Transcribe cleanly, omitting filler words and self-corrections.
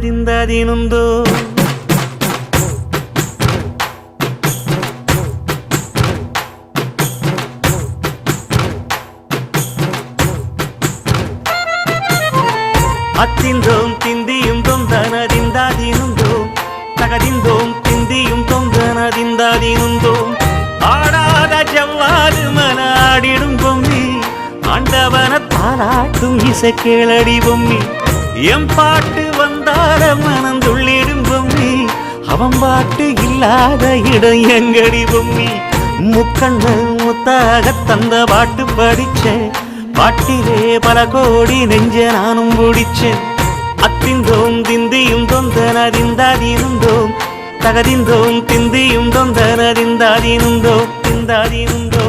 ದಿಂದದಿನುಂದೋ அத்திந்தோம் திந்தியும் தொந்தனதிந்தாதினுந்தோம் தகதிந்தோம் திந்தியும் தொந்தனதிந்தாதினுந்தோம் ஆடாத ஜவ்வாது மன ஆடிடும் பொம்மி ஆண்டவன தாலாட்டும் இசை கேளடி பொம்மி எம் பாட்டு வந்தார மனந்துள்ளிடும் பொம்மி அவன் பாட்டு இல்லாத இடம் எங்கடி பொம்மி முக்கண்ணு முத்தாக தந்த பாட்டு படிச்சேன் பாட்டிலே பல கோடி நெஞ்ச நானும் முடிச்சேன் அத்திந்தோம் திந்தியும் தொந்தனதிந்தாதினுந்தோம் தகதிந்தோம் திந்தியும் தொந்தனதிந்தாதினுந்தோம் திந்தாதினுந்தோம்